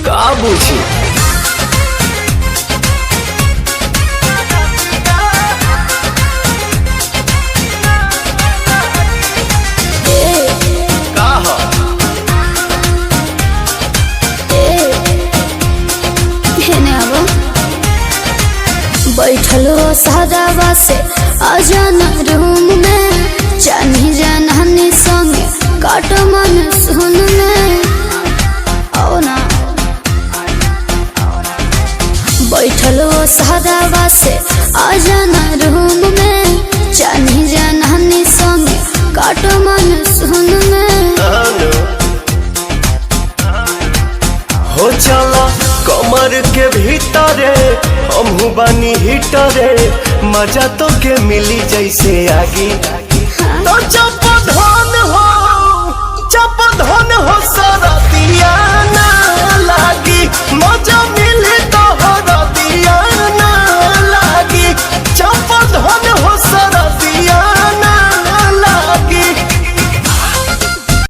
का बुझी बैठलो सादावा से आजाना रूम में जानी जानानी संगे काट मन सुन में आओ ना बैठलो सादावा से आजाना रूम में जानी जानानी संगे काट मन सुन में हो चला कमर के भीतरे हमहू बानी हिटरे मजा तो के मिली जैसे आगी तो चप धन हो सरतिया